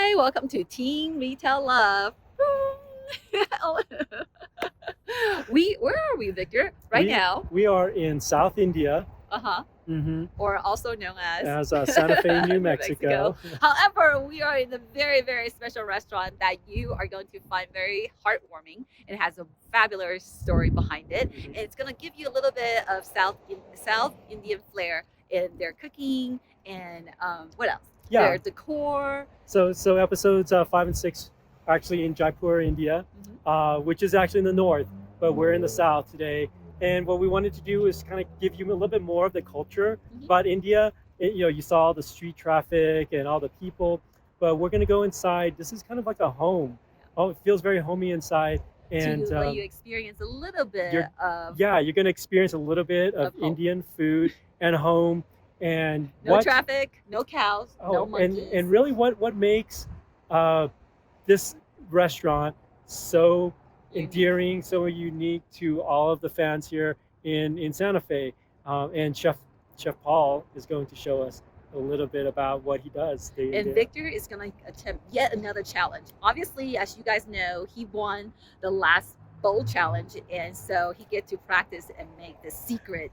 Hi, welcome to Teen Retail Love. Where are we, Victor? Right We now. we are in South India, Uh-huh. hmm Or also known as as Santa Fe, New New Mexico. Mexico. However, we are in a very, very special restaurant that you are going to find very heartwarming. It has a fabulous story behind it, and it's going to give you a little bit of South Indian flair in their cooking and what else? Yeah. Their decor. So episodes 5 and 6 are actually in Jaipur, India, Mhm. which is actually in the north, but we're in the south today. And what we wanted to do is kind of give you a little bit more of the culture Mhm. about India. You saw the street traffic and all the people, but we're going to go inside. This is kind of like a home. Yeah. Oh, it feels very homey inside, and To let you experience a little bit you're of yeah, you're going to experience a little bit of home. Indian food and home and No what traffic, no cows, no and monkeys. really what makes uh, this restaurant so Unique. endearing, so unique to all of the fans here in Santa Fe. And Chef Paul is going to show us a little bit about what he does. And Victor is going to attempt yet another challenge. Obviously, as you guys know, he won the last bowl challenge, and so he get to practice and make the secret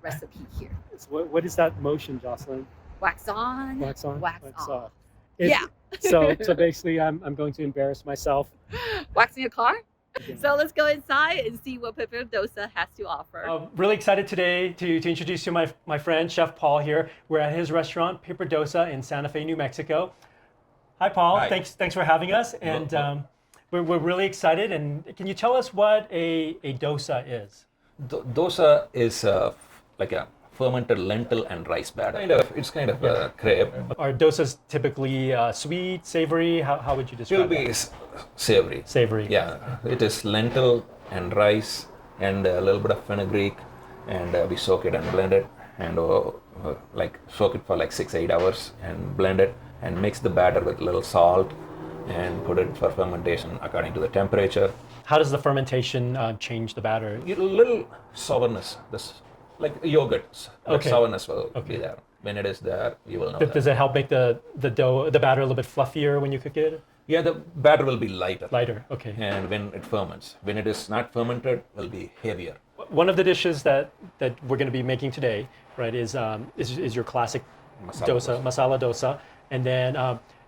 recipe here. What is that motion, Jocelyn? Wax on, Wax on, wax wax off. off. Yeah. So basically, I'm going to embarrass myself. Waxing a car? So let's go inside and see what Pepper Dosa has to offer. Really excited today to introduce you my friend, Chef Paul here. We're at his restaurant, Paper Dosa in Santa Fe, New Mexico. Hi, Paul. Hi. Thanks for having us. And we're really excited. And can you tell us what a dosa is? Dosa is like a fermented lentil and rice batter. It's kind of a crepe. Are dosas typically sweet, savory? How would you It describe will be it? savory. Savory. Yeah, it is lentil and rice and a little bit of fenugreek, and we soak it and blend it, and like soak it for like 6-8 hours and blend it and mix the batter with a little salt and put it for fermentation according to the temperature. How does the fermentation change the batter? A little sourness, this like yogurt, that Okay. sourness will be there. When it is there, you will know Does that. it help make the batter a little bit fluffier when you cook it? Yeah, the batter will be lighter. Lighter. Okay. And when it ferments. When it is not fermented, it will be heavier. One of the dishes that we're going to be making today, right, is your classic masala dosa, and then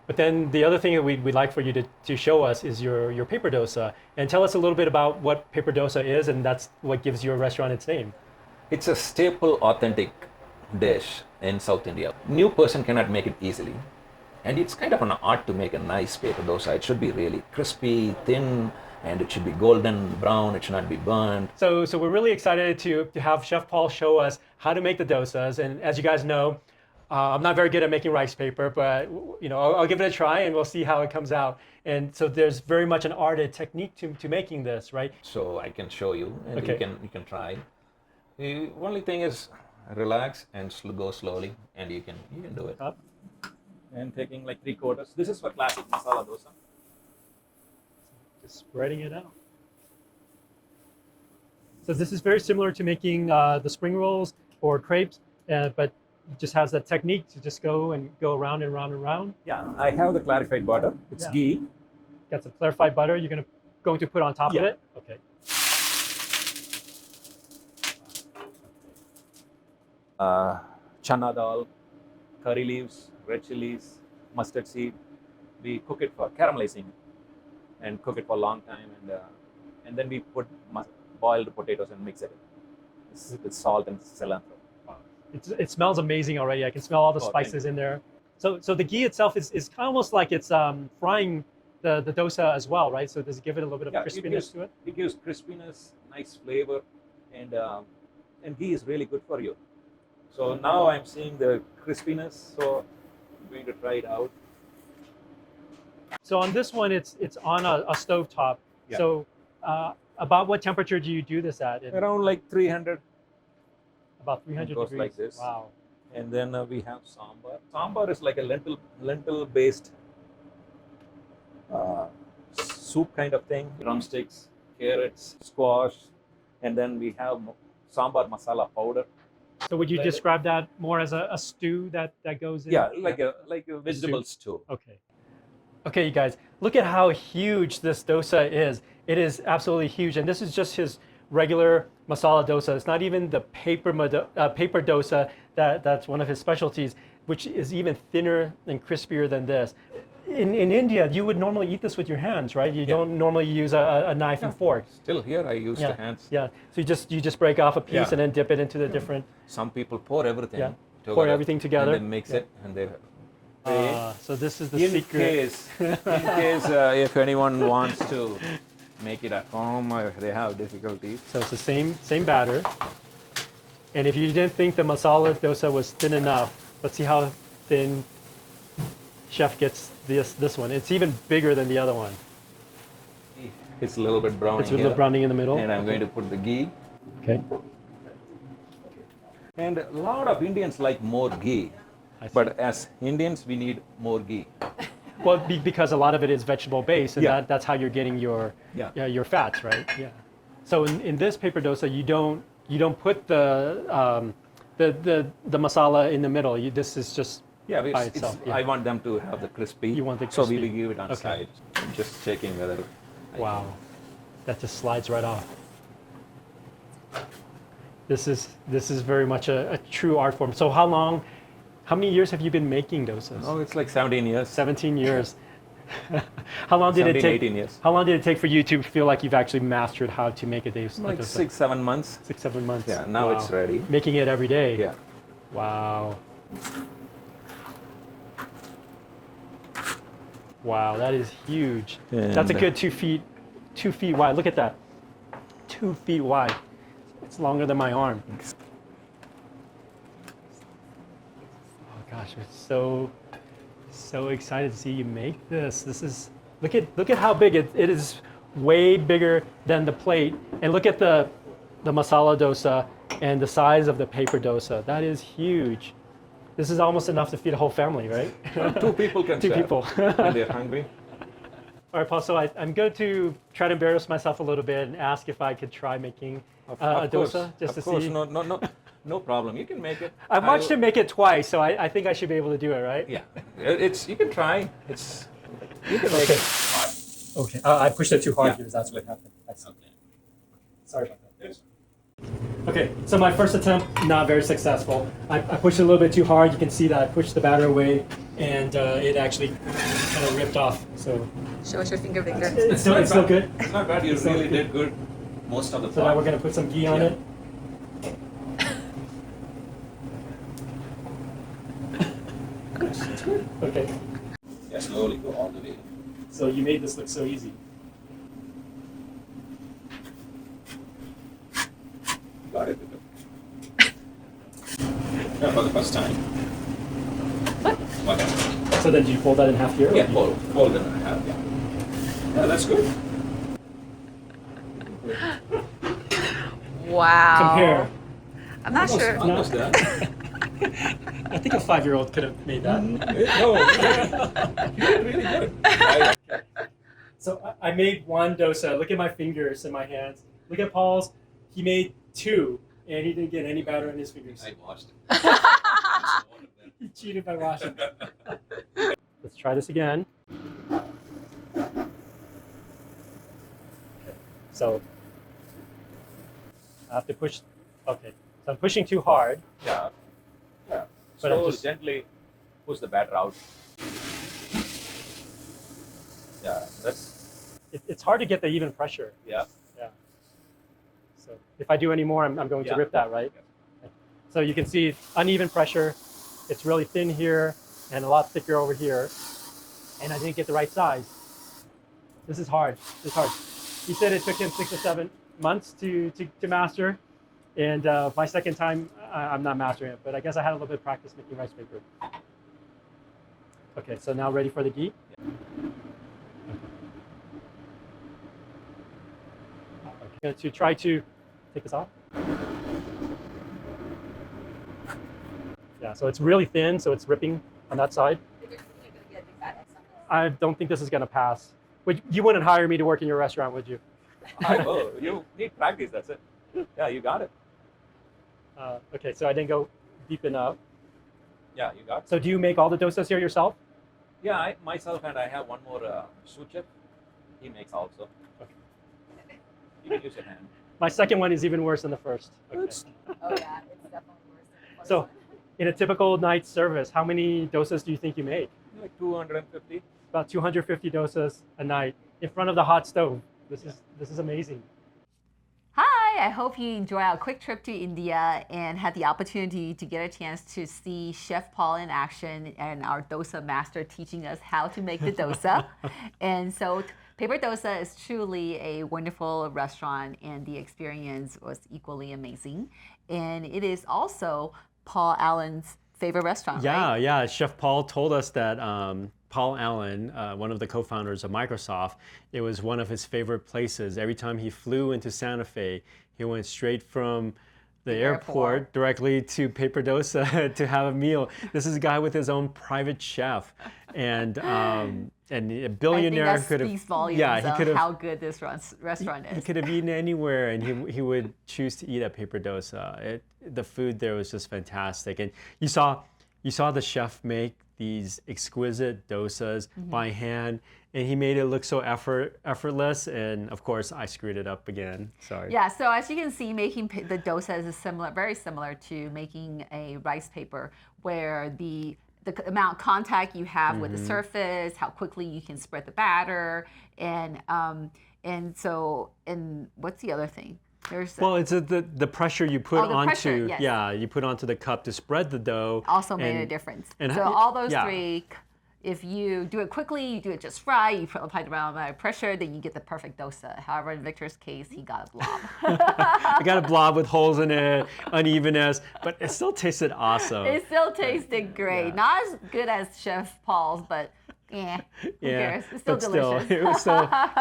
but then the other thing that we'd like for you to show us is your paper dosa, and tell us a little bit about what paper dosa is, and that's what gives your restaurant its name. It's a staple, authentic dish in South India. New person cannot make it easily. And it's kind of an art to make a nice paper dosa. It should be really crispy, thin, and it should be golden brown. It should not be burnt. So we're really excited to have Chef Paul show us how to make the dosas, and as you guys know, I'm not very good at making rice paper, but I'll give it a try and we'll see how it comes out. And so there's very much an art and technique to making this, right? So I can show you, and Okay. you can try. The only thing is relax and go slowly, and you can do it. Up. And taking like 3/4. This is for classic masala dosa. Just spreading it out. So this is very similar to making the spring rolls or crepes, but it just has that technique to just go around and round and round. Yeah, I have the clarified butter. It's Yeah. ghee. Got some clarified butter. You're going to put on top of Yeah. it. Okay. Chana dal, curry leaves, red chilies, mustard seed. We cook it for caramelizing and cook it for a long time, and then we put boiled potatoes and mix it with salt and cilantro. It smells amazing already. I can smell all the Oh, thank spices in there. So the ghee itself is kind of almost like it's frying the dosa as well, right? So does it give it a little bit of Yeah, crispiness to it? It gives crispiness, nice flavor, and ghee is really good for you. So now I'm seeing the crispiness, so I'm going to try it out. So on this one, it's on a stove top. Yeah. So about what temperature do you do this at? Around like 300, About 300 It goes degrees. like this. Wow. and then we have sambar. Sambar is like a lentil based soup kind of thing. Drumsticks, carrots, squash, and then we have sambar masala powder. So would you Let it- describe that more as a stew that goes in? Yeah, like a vegetable stew. Okay. Okay, you guys, look at how huge this dosa is. It is absolutely huge, and this is just his regular masala dosa. It's not even the paper dosa that's one of his specialties, which is even thinner and crispier than this. In India, you would normally eat this with your hands, right? You don't normally use a knife and fork. Still here, I use the Yeah, hands. yeah. So you just break off a piece Yeah. and then dip it into the different. Some people pour everything. Yeah. together Pour everything together. and then mix it, and they. So this is the In secret. case if anyone wants to make it at home or they have difficulties. So it's the same batter. And if you didn't think the masala dosa was thin enough, let's see how thin Chef gets this one. It's even bigger than the other one. It's a little bit browning It's a little here, browning in the middle. and I'm going to put the ghee. Okay. And a lot of Indians like more ghee, I see. but as Indians, we need more ghee. Well, because a lot of it is vegetable based, and Yeah. that's how you're getting your Yeah. your fats, right? Yeah. So in this paper dosa, you don't put the masala in the middle. This is just by itself. Yeah. I want them to have the crispy. You want the So we crispy. will give it on Okay. side. I'm just checking whether. Wow, that just slides right off. This is very much a true art form. So how many years have you been making dosas? Oh, it's like 17 years. 17 years. How long did 17, it take? 18 years. How long did it take for you to feel like you've actually mastered how to make a dosa? Like dosa? 6-7 months. 6-7 months. Yeah, now it's Wow. ready. Making it every day. Yeah. Wow. Wow, that is huge. That's a And- good 2 feet wide. Look at that. 2 feet wide. It's longer than my arm. Oh gosh, we're so excited to see you make this. This is look at how big it is. Way bigger than the plate. And look at the masala dosa and the size of the paper dosa. That is huge. This is almost enough to feed a whole family, right? 2 people can Two share people. when they're hungry. All right, Paul, so I'm going to try to embarrass myself a little bit and ask if I could try making a dosa, just to see. No problem. You can make it. I've watched him make it twice, so I think I should be able to do it, right? Yeah, you can try. You can make it. Okay. I pushed it too hard Yeah. because that's what happened. Sorry about that. Okay, so my first attempt, not very successful. I pushed it a little bit too hard. You can see that I pushed the batter away, and it actually kind of ripped off. So Show us your finger, Victor. it's still good. It's not bad. You It's not really good. did good most of the So now time. we're going to put some ghee on Yeah. it. Okay, Yeah, slowly go all the way. so you made this look so easy. Got it. Yeah, for the first time. Okay. So then do you fold that in half here? Yeah, fold it in half. Yeah. Yeah, that's good. Wow. Compare. I'm not sure. Almost done. I think a 5-year-old could have made that. No, you did really good. So I made one dosa. Look at my fingers and my hands. Look at Paul's. He made 2, and he didn't get any batter on his fingers. I watched it. He cheated by washing. Let's try this again. So I have to push. Okay, so I'm pushing too hard. Yeah. Yeah. But I'm Slowly, just- gently push the batter out. Yeah, that's It's hard to get the even pressure. yeah. So if I do any more, I'm going to Yeah. rip that, right? So you can see uneven pressure. It's really thin here and a lot thicker over here. And I didn't get the right size. This is hard. This is hard. He said it took him 6 or 7 months to master. And my second time, I'm not mastering it, but I guess I had a little bit of practice making rice paper. Okay, so now ready for the ghee? Okay. To try to take this off. Yeah, so it's really thin, so it's ripping on that side. I don't think this is going to pass. You wouldn't hire me to work in your restaurant, would you? I will. You need practice. That's it. Yeah, you got it. Okay, so I didn't go deep enough. Yeah, you got it. So do you make all the dosas here yourself? Yeah, myself and I have one more sous chef. He makes also. Okay. You can use your hand. My second one is even worse than the first. Okay. Oops. Oh yeah, it's definitely worse than the first So, one. in a typical night service, how many dosas do you think you make? Like 250. About 250 dosas a night in front of the hot stove. This is amazing. Hi, I hope you enjoy our quick trip to India and had the opportunity to get a chance to see Chef Paul in action and our dosa master teaching us how to make the dosa. And so Paper Dosa is truly a wonderful restaurant and the experience was equally amazing. And it is also Paul Allen's favorite restaurant, Yeah, right? yeah. Chef Paul told us that Paul Allen, one of the co-founders of Microsoft, it was one of his favorite places. Every time he flew into Santa Fe, he went straight from the airport directly to Paper Dosa to have a meal. This is a guy with his own private chef, and a billionaire I think that could speaks have. volumes Yeah, he could of have. how good this restaurant He is. could have eaten anywhere, and he would choose to eat at Paper Dosa. The food there was just fantastic, and you saw the chef make these exquisite dosas by hand, and he made it look so effortless. And of course, I screwed it up again. Sorry. Yeah, so as you can see, making the dosa is very similar to making a rice paper, where the amount of contact you have with the surface, how quickly you can spread the batter, and what's the other thing? Well, it's the pressure you put the onto pressure, yes. you put onto the cup to spread the dough. Also made a difference. and So all those yeah. three, if you do it quickly, you do it just right, you apply the right amount of pressure, then you get the perfect dosa. However, in Victor's case, he got a blob. I got a blob with holes in it, unevenness, but it still tasted awesome. It still tasted great. Yeah. Not as good as Chef Paul's, but who cares? It's still but delicious. It was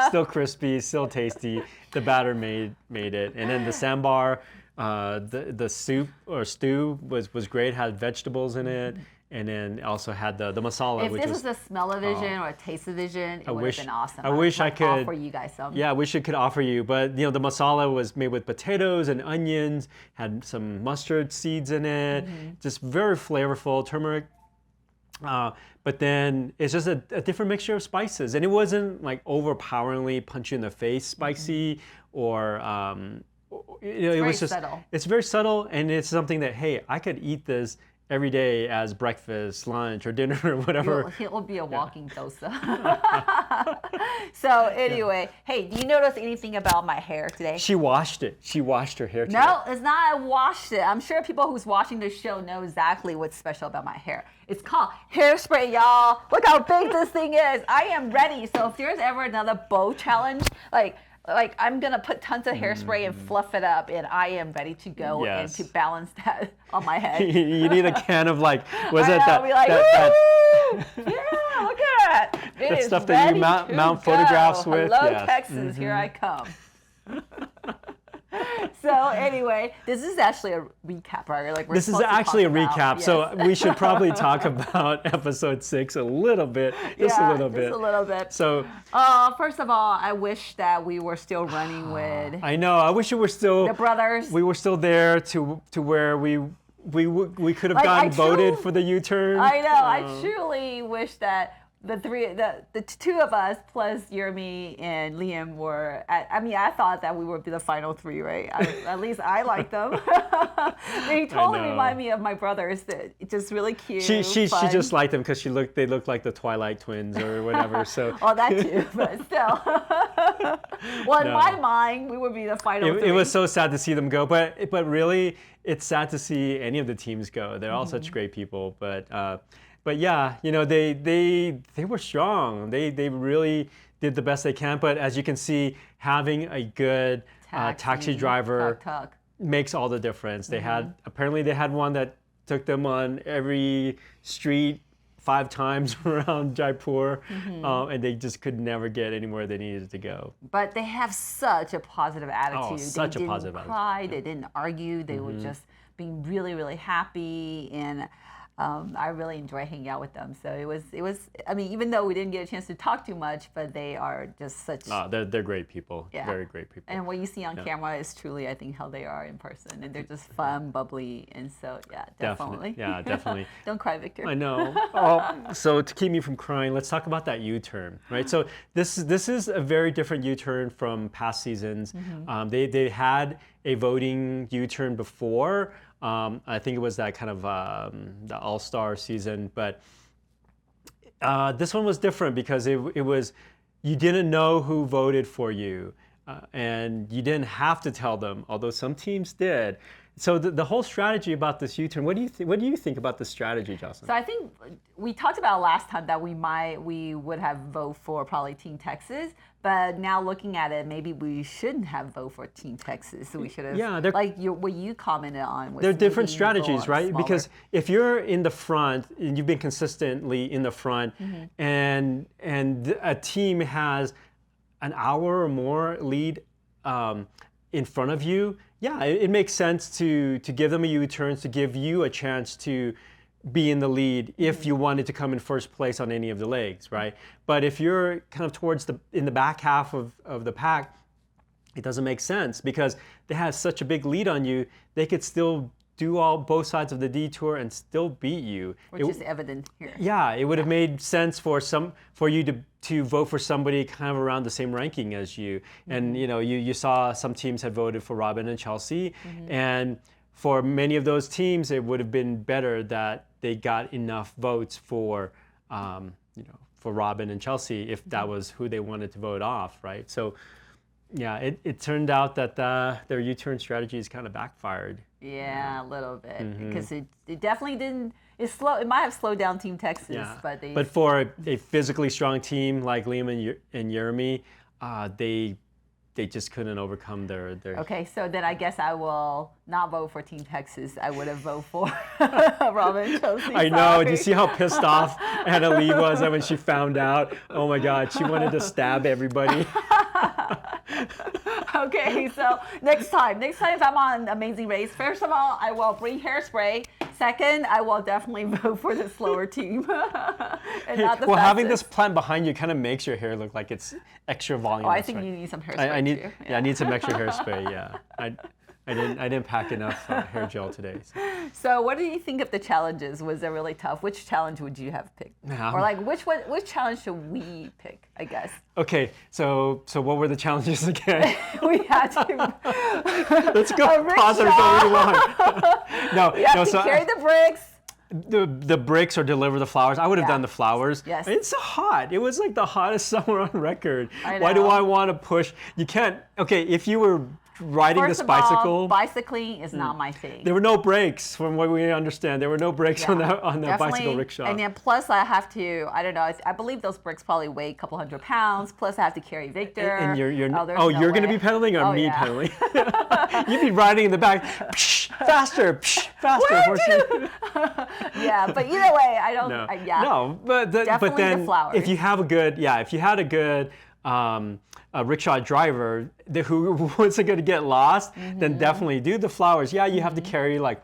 still crispy, still tasty. The batter made it, and then the sambar, the soup or stew was great. Had vegetables in it, and then also had the masala. If which this was a smell-o-vision or a taste-o-vision, it would have been awesome. I wish I I'd could offer you guys some. Yeah, I wish it could offer you, but the masala was made with potatoes and onions, had some mustard seeds in it, just very flavorful, turmeric. But then it's just a different mixture of spices, and it wasn't like overpoweringly punch you in the face spicy or it was just subtle. It's very subtle, and it's something that, hey, I could eat this every day as breakfast, lunch, or dinner, or whatever. It will be a walking dosa. So anyway, hey, do you notice anything about my hair today? She washed it. She washed her hair today. No, it's not. I washed it. I'm sure people who's watching this show know exactly what's special about my hair. It's called hairspray, y'all. Look how big this thing is. I am ready. So if there's ever another bow challenge, like I'm gonna put tons of hairspray and fluff it up, and I am ready to go and to balance that on my head. You need a can of like, was I it know, that? be like, that yeah, look at that. It That is stuff that you ready mount to photographs go. with? Hello, Yes. Texas, here I come. So anyway, this is actually a recap, right? Like This is supposed to actually a talk about- recap, yes. so we should probably talk about episode 6 a little bit, just a little bit. Just a little bit. So First of all, I wish that we were still running with I know. I wish it were still. the brothers. We were still there to where we could have Like, I gotten voted truly- for the U-turn. I know. I truly wish that the two of us plus Jeremy and Liam were. I thought that we would be the final three, right? At least I like them. They totally know. remind me of my brothers. Just really cute. She fun. just liked them because they looked like the Twilight twins or whatever. So Oh, that too, but still. Well, in No. my mind, we would be the final three. it was so sad to see them go, but really, it's sad to see any of the teams go. They're all such great people, but yeah, they were strong. They really did the best they can. But as you can see, having a good taxi driver Tuk-tuk. makes all the difference. They had one that took them on every street 5 times around Jaipur, and they just could never get anywhere they needed to go. But they have such a positive attitude. Such a they didn't positive attitude. cry. They didn't argue. They were just being really, really happy. And I really enjoy hanging out with them. So it was. I mean, even though we didn't get a chance to talk too much, but they are just such. They're great people. Yeah. Very great people. And what you see on camera is truly, I think, how they are in person, and they're just fun, bubbly, and so yeah, definitely. Yeah, definitely. Don't cry, Victor. I know. So to keep me from crying, let's talk about that U-turn, right? So this is a very different U-turn from past seasons. They had a voting U-turn before. I think it was that kind of the All-Star season, but this one was different because it was, you didn't know who voted for you, and you didn't have to tell them, although some teams did. So the whole strategy about this U-turn, what do you think about the strategy, Jocelyn? So I think we talked about last time that we would have vote for probably Team Texas, but now looking at it, maybe we shouldn't have vote for Team Texas. So we should have, like what you commented on. Was they're different strategies, right? Smaller. Because if you're in the front and you've been consistently in the front, and a team has an hour or more lead in front of you, yeah, it makes sense to give them a U-turn, to give you a chance to be in the lead if you wanted to come in first place on any of the legs, right? But if you're kind of in the back half of the pack, it doesn't make sense because they have such a big lead on you. They could still do both sides of the detour and still beat you. Which is evident here. Yeah, it would have made sense for you to vote for somebody kind of around the same ranking as you. And you saw some teams had voted for Robin and Chelsea, and for many of those teams, it would have been better that they got enough votes for Robin and Chelsea if that was who they wanted to vote off, right? So, yeah, it turned out that their U-turn strategy is kind of backfired. Yeah, a little bit because it definitely didn't. It might have slowed down Team Texas, but for a physically strong team like Liam and Jeremy, they just couldn't overcome their. Okay, so then I guess I will not vote for Team Texas. I would have voted for Robin and Chelsea. I know. Do you see how pissed off Anna Lee was when she found out? Oh my God, she wanted to stab everybody. Okay, so next time if I'm on Amazing Race, first of all, I will bring hairspray. Second, I will definitely vote for the slower team and not the fastest. Having this plant behind you kind of makes your hair look like it's extra volume. Oh, I think you need some hairspray too. I need some extra hairspray. Yeah, I didn't pack enough hair gel today. So what do you think of the challenges? Was it really tough? Which challenge would you have picked? Or like which challenge should we pick, I guess? Okay, so what were the challenges again? We had to. Let's go pause it really long. You have to carry the bricks. The bricks or deliver the flowers. I would have done the flowers. Yes. It's so hot. It was like the hottest summer on record. I know. Why do I want to push? You can't. Okay, if you were riding this bicycle. Bicycling is not my thing. There were no brakes, from what we understand. There were no brakes on the bicycle rickshaw. And then plus I have to, I don't know, I believe those bricks probably weigh a couple hundred pounds. Plus I have to carry Victor. And you're going to be pedaling or me pedaling? You'd be riding in the back. Psh, faster, psh, faster. Yeah, but either way, I don't. No, no, but then the flowers. if you had a good a rickshaw driver who wasn't going to get lost, then definitely do the flowers. Yeah, you have to carry like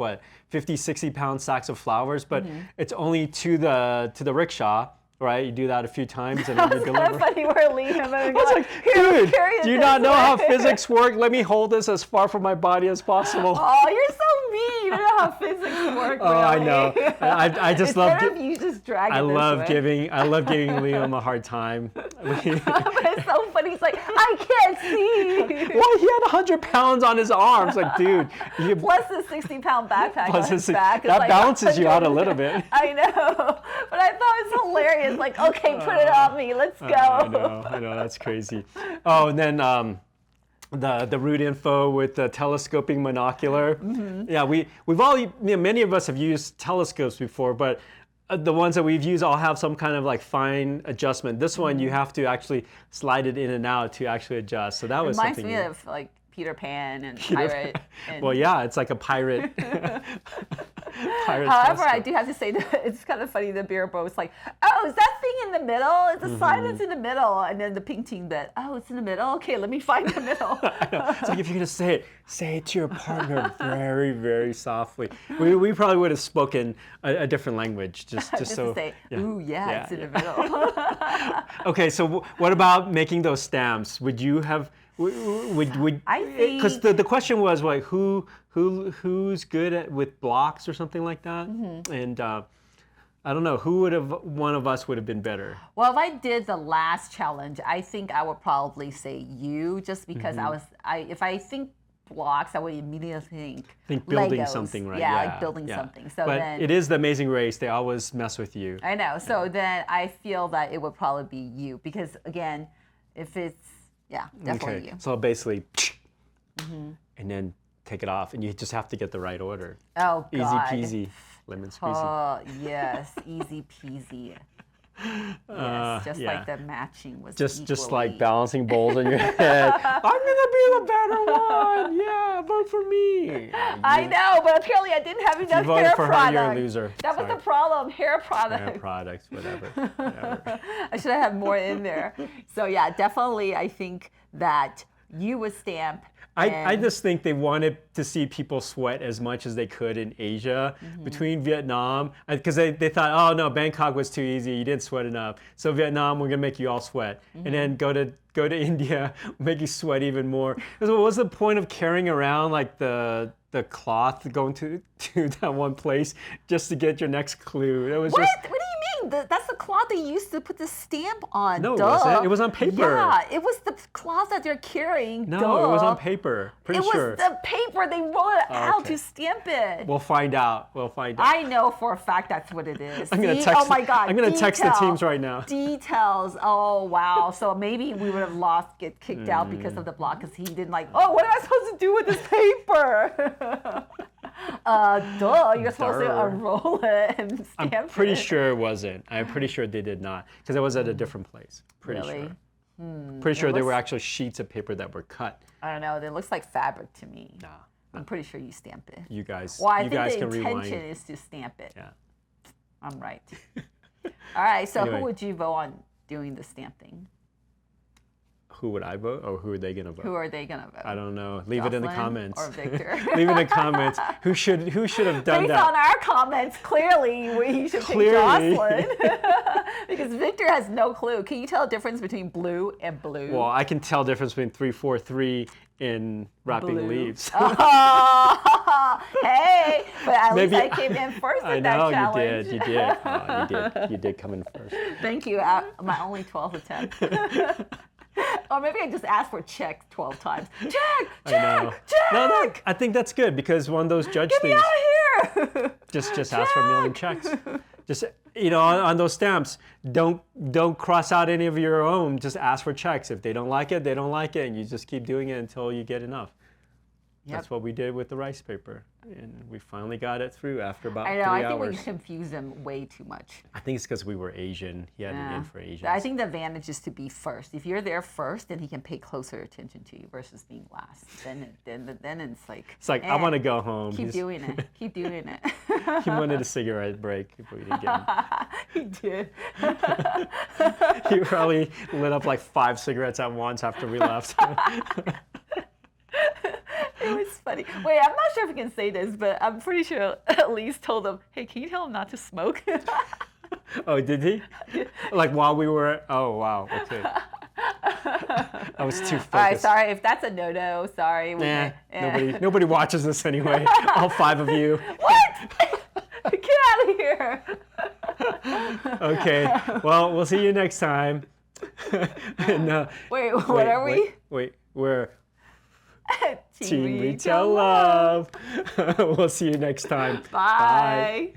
50, 60-pound sacks of flowers, but it's only to the rickshaw. Right, you do that a few times and then you deliver. It's kind of funny where Liam and I was like, dude, do you not know how physics work? Let me hold this as far from my body as possible. Oh, you're so mean. You don't know how physics work. Oh, I know. I just love. You just drag I love giving Liam a hard time. But it's so funny. He's like, I can't see. Well, he had 100 pounds on his arms. Like, dude. Plus the 60-pound backpack on his back. That balances you out a little bit. I know. But I thought it was hilarious. Like, okay, put it on me. Let's go. I know. That's crazy. Oh, and then the route info with the telescoping monocular. Yeah, we've all, many of us have used telescopes before, but the ones that we've used all have some kind of like fine adjustment. This one, you have to actually slide it in and out to actually adjust. So that was reminds something. Reminds me of like Peter Pan and Pirate. Well, yeah, it's like a pirate. Pirate's However, I Tesco. do have to say that it's kind of funny. The beer boat's like, oh, is that thing in the middle? It's a sign that's in the middle. And then the pink team bit, oh, it's in the middle? Okay, let me find the middle. I know. It's like if you're gonna say it to your partner very, very softly. We probably would have spoken a different language, just so. to say, yeah. ooh, yeah, it's in the middle. Okay, so what about making those stamps? Would you have? Would I think because the question was like who's good with blocks or something like that, and I don't know one of us would have been better. Well, if I did the last challenge, I think I would probably say you, just because if I think blocks, I would immediately think building Legos. something, right? Yeah, like building something. So but then it is the Amazing Race. They always mess with you. I know. So then I feel that it would probably be you, because again, if it's definitely you. So basically, and then take it off, and you just have to get the right order. Oh God. Easy peasy, lemon squeezy. Oh yes, easy peasy. Yes, just yeah. like the matching was Just equally. like balancing bowls on your head. I'm gonna be the better one. Yeah, vote for me. I know, but apparently I didn't have enough voted hair for her, product. you're a loser. That was Sorry. the problem, hair product. Hair products, whatever. I should have had more in there. So yeah, definitely I think that you would stamp. I just think they wanted to see people sweat as much as they could in Asia between Vietnam, because they thought, oh no, Bangkok was too easy, you didn't sweat enough. So Vietnam, we're gonna make you all sweat, and then go to India, make you sweat even more. Because what was the point of carrying around like the cloth going to that one place just to get your next clue? It was What? just. What do you mean? That's the cloth they used to put the stamp on. No, it Duh. wasn't. It was on paper. Yeah, it was the cloth that they're carrying. No, Duh. it was on paper. Pretty sure. It was the paper. They roll it out Okay. to stamp it. We'll find out. I know for a fact that's what it is. I'm gonna See? text. Oh my God. I'm gonna text the teams right now. Details. Oh wow. So maybe we would have get kicked out because of the block, because he didn't like. Oh, what am I supposed to do with this paper? You're supposed to unroll it and stamp it. I'm pretty sure it wasn't. I'm pretty sure they did not, because it was at a different place. Pretty Really? sure. Pretty sure they were looks- actually sheets of paper that were cut. I don't know. It looks like fabric to me. Nah, I'm pretty sure you stamp it. you guys. Well, I you think guys the can intention rewind. is to stamp it. Yeah. I'm right. All right. So Anyway. who would you vote on doing the stamping? Who would I vote, or who are they gonna vote? Who are they gonna vote? I don't know. Leave it in the Jocelyn comments. or Victor? Leave it in the comments. Who should have done Based that? on our comments, clearly we should pick Clearly. Jocelyn. Because Victor has no clue. Can you tell the difference between blue and blue? Well, I can tell the difference between 3, 4, 3 in wrapping Blue. leaves. Oh, hey, but at Maybe- least I came in first I in that know challenge. you did. Oh, you did come in first. Thank you. My only 12th attempt. Or maybe I just asked for check 12 times. Check, I know. check. No, I think that's good, because one of those judge Get me things. out of here. Just ask for a million checks. Just on those stamps, don't cross out any of your own. Just ask for checks. If they don't like it, they don't like it, and you just keep doing it until you get enough. That's what we did with the rice paper, and we finally got it through after about I know. 3 I think hours. we confuse them way too much. I think it's because we were Asian. He had an in for Asians. I think the advantage is to be first. If you're there first, then he can pay closer attention to you versus being last. Then it's like. It's like, I want to go home. Keep doing it. Keep doing it. He wanted a cigarette break, but we didn't get him. He did. He probably lit up like 5 cigarettes at once after we left. It was funny. Wait, I'm not sure if I can say this, but I'm pretty sure Elise told him, hey, can you tell him not to smoke? Oh, did he? Like while we were. Oh, wow. Okay. I was too focused. All right, sorry. If that's a no-no, sorry. Nobody watches this anyway. All 5 of you. What? Get out of here. Okay. Well, we'll see you next time. And, Wait, what are we? Wait, we're Team Retail Love. We'll see you next time. Bye.